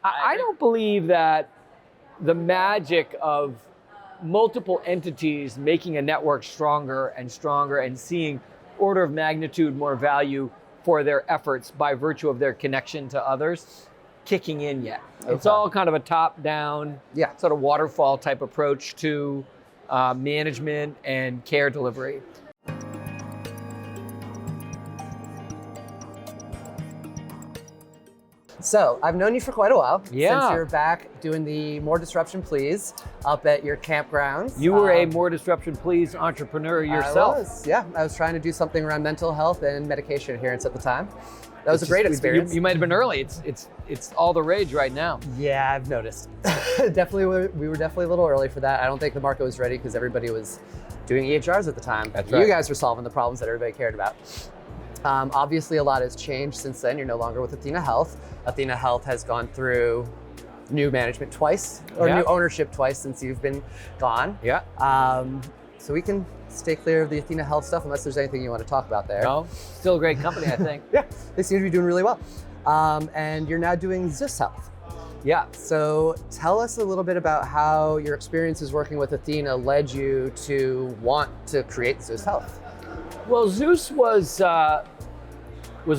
I don't believe that the magic of multiple entities making a network stronger and stronger and seeing order of magnitude more value for their efforts by virtue of their connection to others kicking in yet. Okay. It's all kind of a top-down, sort of waterfall type approach to management and care delivery. So I've known you for quite a while. Yeah. Since you're back doing the More Disruption Please up at your campgrounds. You were a More Disruption Please entrepreneur yourself. I was, yeah. I was trying to do something around mental health and medication adherence at the time. That was a great experience. You might have been early. It's all the rage right now. Yeah, I've noticed. Definitely, we were definitely a little early for that. I don't think the market was ready because everybody was doing EHRs at the time. That's right. You guys were solving the problems that everybody cared about. Obviously, a lot has changed since then. You're no longer with Athena Health. Athena Health has gone through new management twice, or new ownership twice since you've been gone. Yeah. So we can stay clear of the Athena Health stuff unless there's anything you want to talk about there. No, still a great company, I think. Yeah, they seem to be doing really well. And you're now doing Zus Health. Yeah. So tell us a little bit about how your experiences working with Athena led you to want to create Zus Health. Well, Zus was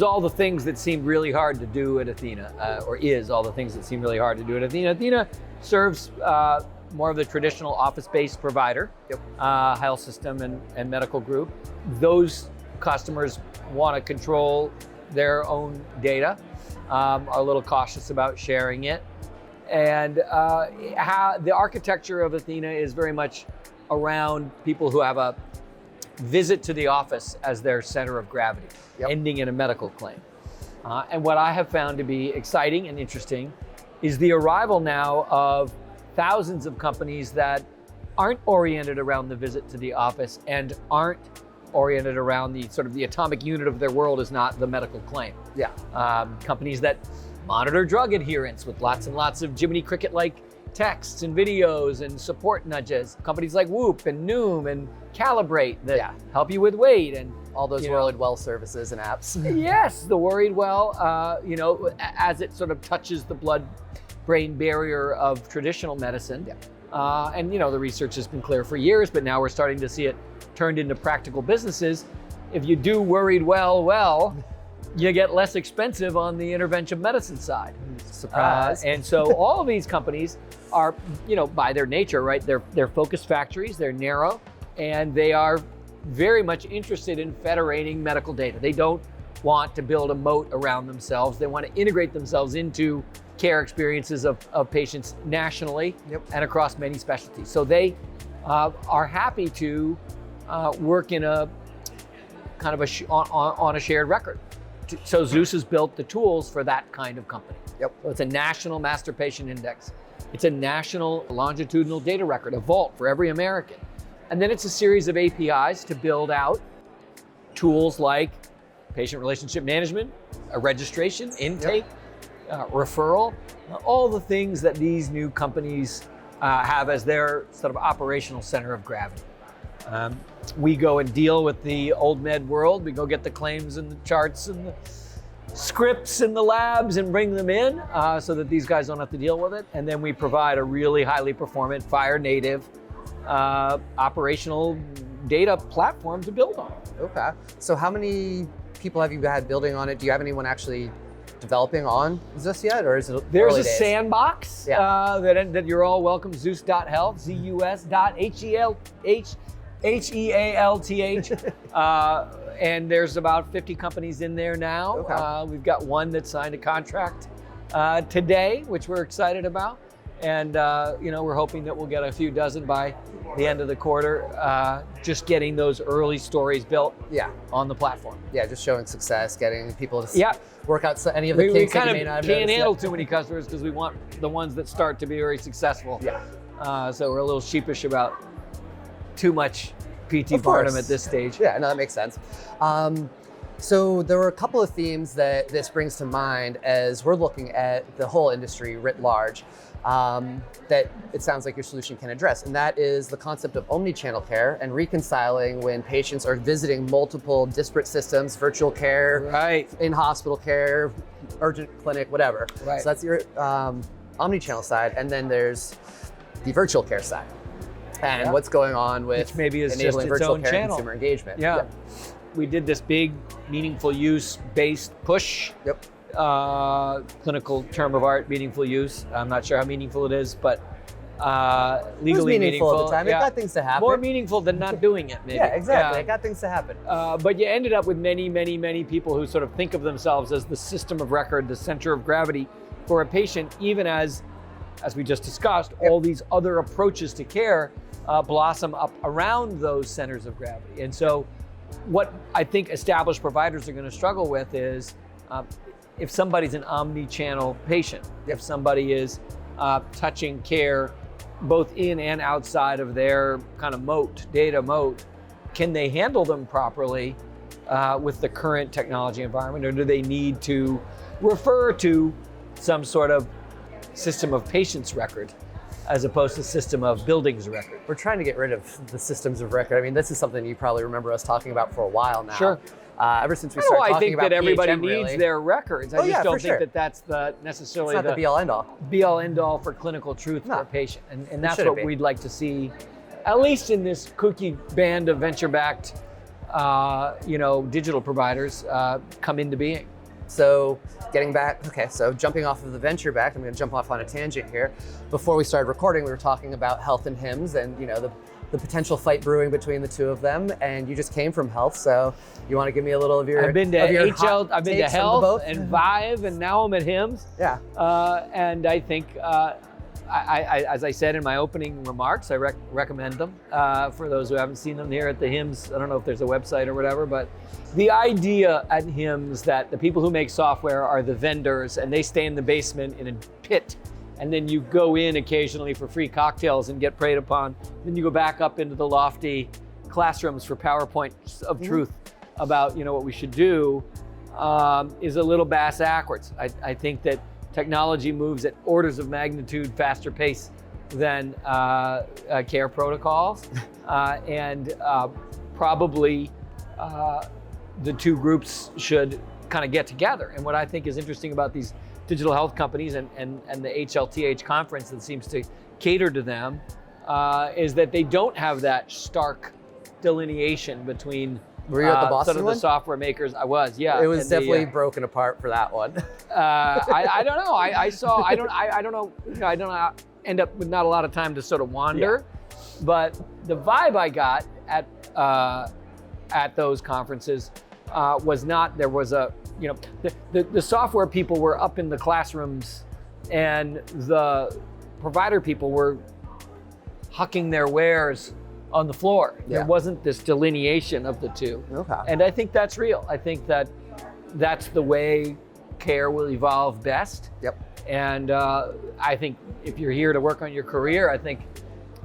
all the things that seemed really hard to do at Athena, or is all the things that seem really hard to do at Athena. Athena serves more of the traditional office-based provider, health system and medical group. Those customers want to control their own data, are a little cautious about sharing it. And how the architecture of Athena is very much around people who have a visit to the office as their center of gravity, ending in a medical claim. And what I have found to be exciting and interesting is the arrival now of thousands of companies that aren't oriented around the visit to the office and aren't oriented around the sort of the atomic unit of their world is not the medical claim. Yeah. Companies that monitor drug adherence with lots and lots of Jiminy Cricket-like texts and videos and support nudges. Companies like Whoop and Noom and Calibrate that help you with weight and all those Worried Well services and apps. Yes, the Worried Well, as it sort of touches the blood-brain barrier of traditional medicine. Yeah. And the research has been clear for years, but now we're starting to see it turned into practical businesses. If you do Worried Well, you get less expensive on the intervention medicine side. Surprise. And so all of these companies are, by their nature, right? They're focused factories, they're narrow, and they are very much interested in federating medical data. They don't want to build a moat around themselves. They want to integrate themselves into care experiences of patients nationally and across many specialties. So they are happy to work in a kind of on a shared record. So Zus has built the tools for that kind of company. So it's a national master patient index. It's a national longitudinal data record, a vault for every American. And then it's a series of APIs to build out tools like patient relationship management, a registration, intake, referral, all the things that these new companies have as their sort of operational center of gravity. We go and deal with the old med world. We go get the claims and the charts and the scripts and the labs and bring them in so that these guys don't have to deal with it. And then we provide a really highly performant, Fire native operational data platform to build on. Okay. So how many people have you had building on it? Do you have anyone actually developing on Zus yet, or is it There's early a days? sandbox that you're all welcome. Zus.health, ZUS.HEALTH. And there's about 50 companies in there now. Okay. We've got one that signed a contract today, which we're excited about. And we're hoping that we'll get a few dozen by the end of the quarter, just getting those early stories built on the platform. Yeah, just showing success, getting people to work out any of the kinks that you may not have can't handle yet. too many customers because we want the ones that start to be very successful. So we're a little sheepish about too much PT Barnum at this stage. Yeah, no, that makes sense. So there were a couple of themes that this brings to mind as we're looking at the whole industry writ large, that it sounds like your solution can address. And that is the concept of omni-channel care and reconciling when patients are visiting multiple disparate systems, virtual care, Right. in-hospital care, urgent clinic, whatever. Right. So that's your omni-channel side. And then there's the virtual care side. And what's going on with Which maybe is enabling just its virtual own care and channel. consumer engagement. Yeah. We did this big meaningful use based push. Yep. Clinical term of art, meaningful use. I'm not sure how meaningful it is, but It was legally meaningful at the time. Yeah. It got things to happen. More meaningful than not doing it, maybe. Yeah, exactly. It got things to happen. But you ended up with many, many, many people who sort of think of themselves as the system of record, the center of gravity for a patient, even as we just discussed, all these other approaches to care blossom up around those centers of gravity. And so what I think established providers are going to struggle with is if somebody's an omni-channel patient, if somebody is touching care both in and outside of their kind of data moat, can they handle them properly with the current technology environment, or do they need to refer to some sort of system of patients record as opposed to system of buildings record? We're trying to get rid of the systems of record. I mean, this is something you probably remember us talking about for a while now. Sure. Ever since we started I talking think about that everybody PHM, needs really. their records. I Oh, just yeah, don't for think sure. that that's It's necessarily not the be-all, end-all. be-all end-all for clinical truth for No. a patient. And that's shouldn't what be. we'd like to see, at least in this kooky band of venture-backed digital providers come into being. So getting back, okay, so jumping off of the venture back, I'm going to jump off on a tangent here. Before we started recording, we were talking about health and HIMSS and the potential fight brewing between the two of them. And you just came from health, so you want to give me a little of your I've been to of your HL, hot I've been to takes on the Health both? and Vive, and now I'm at HIMSS. Yeah. And I think, as I said in my opening remarks, I recommend them for those who haven't seen them here at the HIMSS. I don't know if there's a website or whatever, but the idea at HIMSS that the people who make software are the vendors and they stay in the basement in a pit, and then you go in occasionally for free cocktails and get preyed upon. Then you go back up into the lofty classrooms for PowerPoint of truth about what we should do is a little backwards. I think that technology moves at orders of magnitude faster pace than care protocols, and probably the two groups should kind of get together. And what I think is interesting about these digital health companies and the HLTH conference that seems to cater to them is that they don't have that stark delineation between Were you at the Boston sort of one? the software makers. I was, yeah. It was And definitely broken apart for that one. I don't know. I saw. I don't know. I don't end up with not a lot of time to sort of wander, but the vibe I got at those conferences was not. There was a the software people were up in the classrooms, and the provider people were hucking their wares on the floor. Yeah. There wasn't this delineation of the two. Okay. And I think that's real. I think that that's the way care will evolve best. Yep. And I think if you're here to work on your career, I think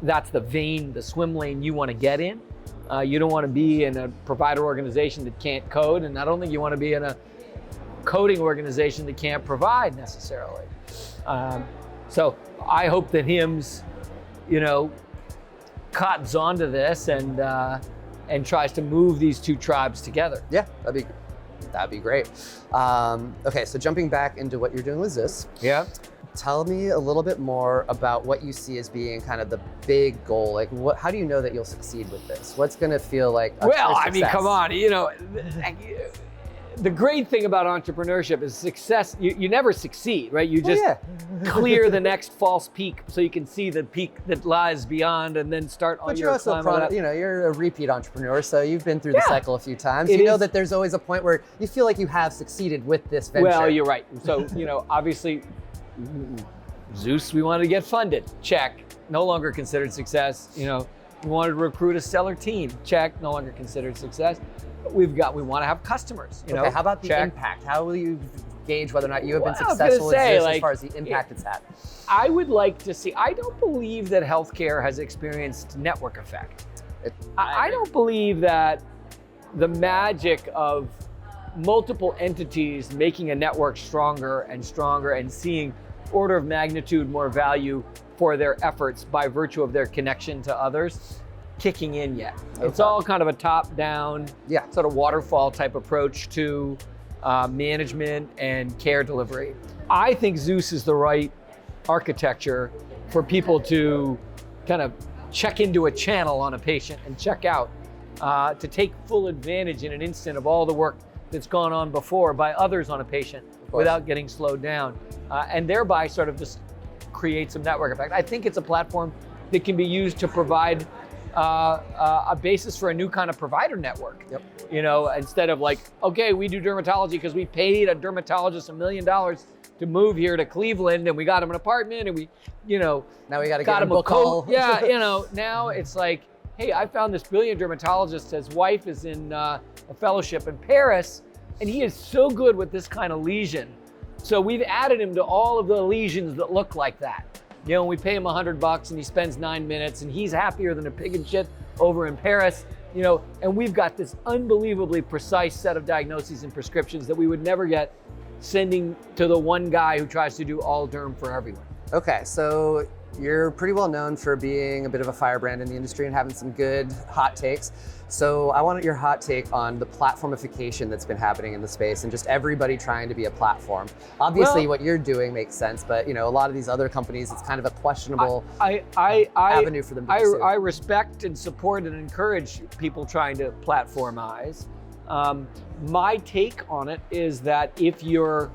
that's the vein, the swim lane you want to get in. You don't want to be in a provider organization that can't code, and I don't think you want to be in a coding organization that can't provide necessarily. So I hope that HIMSS, cottons onto this and tries to move these two tribes together. Yeah, that'd be great. Okay, so jumping back into what you're doing with Zus, Yeah. tell me a little bit more about what you see as being kind of the big goal. Like, how do you know that you'll succeed with this? What's going to feel like a Well, true I mean, success? come on, the great thing about entrepreneurship is success. You never succeed, right? You just clear the next false peak so you can see the peak that lies beyond, and then start on But your you're also climb up. you're a repeat entrepreneur, so you've been through the cycle a few times. It You know is- that there's always a point where you feel like you have succeeded with this venture. Well, you're right. So, obviously, Zus, we wanted to get funded. Check. No longer considered success. We wanted to recruit a stellar team. Check. No longer considered success. We want to have customers. Okay, how about the Check. impact? How will you gauge whether or not you have been Well, I was gonna successful with say, Zus as like, far as the impact it's had? I would like to see, I don't believe that healthcare has experienced network effect. I don't believe that the magic of multiple entities making a network stronger and stronger and seeing order of magnitude more value for their efforts by virtue of their connection to others kicking in yet. Okay. It's all kind of a top-down, sort of waterfall type approach to management and care delivery. I think Zus is the right architecture for people to kind of check into a channel on a patient and check out, to take full advantage in an instant of all the work that's gone on before by others on a patient without getting slowed down, and thereby sort of just create some network effect. I think it's a platform that can be used to provide a basis for a new kind of provider network. You know, instead of like, okay, we do dermatology because we paid a dermatologist $1 million to move here to Cleveland, and we got him an apartment, and we, you know, now we got to got get him a coat. Yeah, you know, now it's like, hey, I found this brilliant dermatologist. His wife is in a fellowship in Paris, and he is so good with this kind of lesion. So we've added him to all of the lesions that look like that. You know, we pay him $100 and he spends 9 minutes and he's happier than a pig in shit over in Paris, you know, and we've got this unbelievably precise set of diagnoses and prescriptions that we would never get sending to the one guy who tries to do all derm for everyone. Okay, so you're pretty well known for being a bit of a firebrand in the industry and having some good hot takes. So I want your hot take on the platformification that's been happening in the space and just everybody trying to be a platform. Obviously, what you're doing makes sense, but you know, a lot of these other companies, it's kind of a questionable avenue for them to pursue. I respect and support and encourage people trying to platformize. My take on it is that if your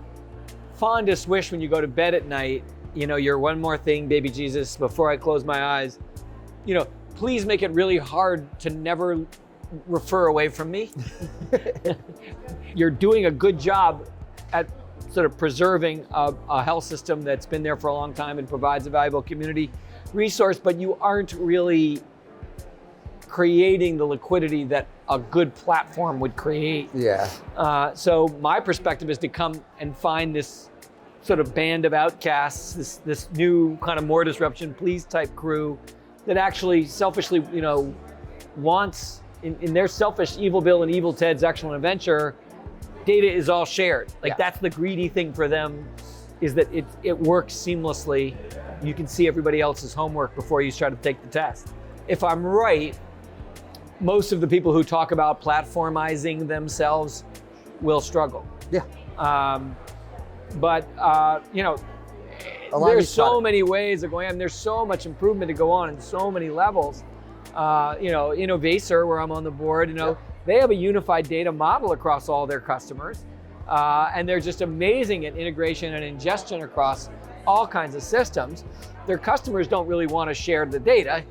fondest wish when you go to bed at night, you know, you're one more thing, baby Jesus, before I close my eyes, you know, please make it really hard to never refer away from me. You're doing a good job at sort of preserving a health system that's been there for a long time and provides a valuable community resource, but you aren't really creating the liquidity that a good platform would create. So my perspective is to come and find this sort of band of outcasts, this new kind of more disruption, please type crew that actually selfishly, you know, wants in their selfish evil Bill and evil Ted's excellent adventure, data is all shared. Like that's the greedy thing for them, is that it works seamlessly. You can see everybody else's homework before you try to take the test. If I'm right, most of the people who talk about platformizing themselves will struggle. But you know, there's so many ways of going on. There's so much improvement to go on in so many levels. You know, Innovacer, where I'm on the board, you know, they have a unified data model across all their customers. And they're just amazing at integration and ingestion across all kinds of systems. Their customers don't really want to share the data,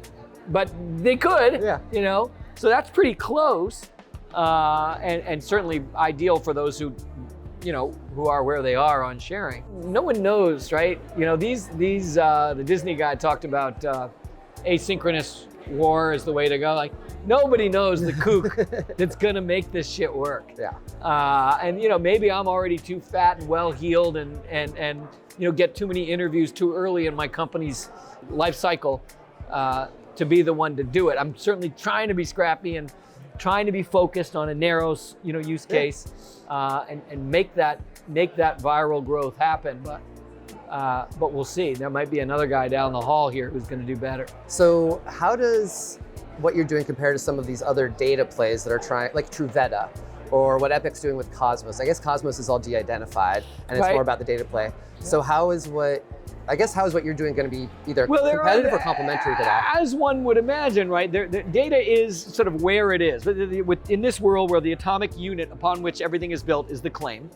but they could, you know, so that's pretty close. And certainly ideal for those who, you know, who are where they are on sharing. No one knows, right? You know, the Disney guy talked about asynchronous war is the way to go. Like, nobody knows the kook that's gonna make this shit work. And you know, maybe I'm already too fat and well-heeled and you know, get too many interviews too early in my company's life cycle to be the one to do it. I'm certainly trying to be scrappy and trying to be focused on a narrow, you know, use case and make that viral growth happen. But we'll see. There might be another guy down the hall here who's going to do better. So how does what you're doing compare to some of these other data plays that are trying, like Truveta, or what Epic's doing with Cosmos? I guess Cosmos is all de-identified and it's more about the data play. So how is what you're doing going to be either competitive or complementary to that? As one would imagine, right? The data is sort of where it is. In this world where the atomic unit upon which everything is built is the claim,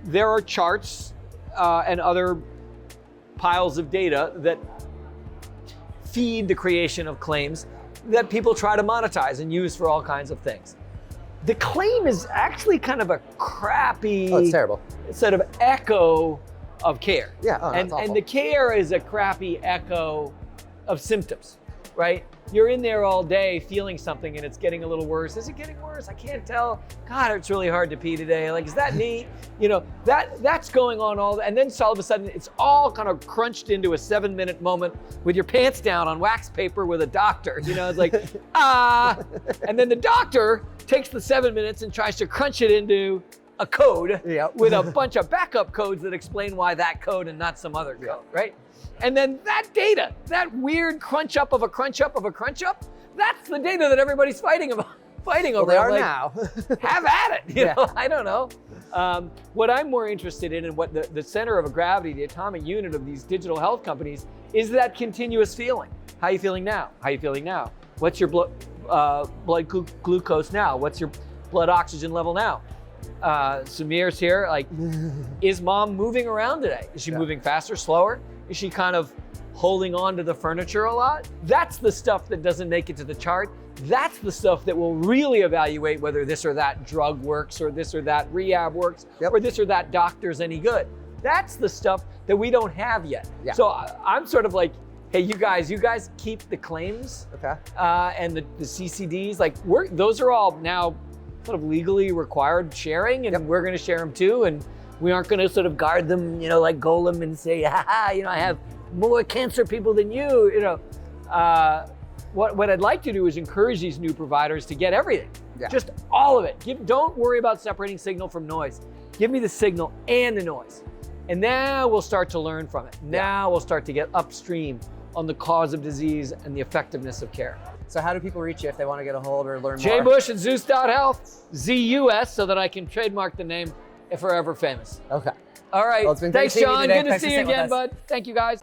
there are charts and other piles of data that feed the creation of claims that people try to monetize and use for all kinds of things. The claim is actually kind of a crappy it's terrible. Sort of echo of care. And the care is a crappy echo of symptoms, right? You're in there all day feeling something and it's getting a little worse. Is it getting worse? I can't tell. God, it's really hard to pee today. Like, is that neat? You know, that's going on and then all of a sudden it's all kind of crunched into a 7-minute moment with your pants down on wax paper with a doctor. You know, it's like, and then the doctor takes the 7 minutes and tries to crunch it into a code Yep. with a bunch of backup codes that explain why that code and not some other code, right? And then that data, that weird crunch up of a crunch up of a crunch up, that's the data that everybody's fighting over. Well, they are like, now. Have at it. You know, I don't know. What I'm more interested in and what the center of gravity, the atomic unit of these digital health companies, is that continuous feeling. How are you feeling now? How are you feeling now? What's your blood glucose now? What's your blood oxygen level now? Samir's here. Like, is mom moving around today? Is she moving faster, slower? Is she kind of holding on to the furniture a lot? That's the stuff that doesn't make it to the chart. That's the stuff that will really evaluate whether this or that drug works, or this or that rehab works, or this or that doctor's any good. That's the stuff that we don't have yet. So I'm sort of like, hey, you guys keep the claims and the CCDs. Like, those are all now sort of legally required sharing, and we're going to share them too. And we aren't going to sort of guard them, you know, like Golem and say, ha, you know, I have more cancer people than you, you know. What I'd like to do is encourage these new providers to get everything, just all of it. Don't worry about separating signal from noise. Give me the signal and the noise. And now we'll start to learn from it. Now we'll start to get upstream on the cause of disease and the effectiveness of care. So how do people reach you if they want to get a hold or learn more? Jay Bush at Zus Health, ZUS, so that I can trademark the name Forever Famous. Okay. All right. Well, it's been Thanks, great seeing you John. today. Good to see you again, bud. Thank you, guys.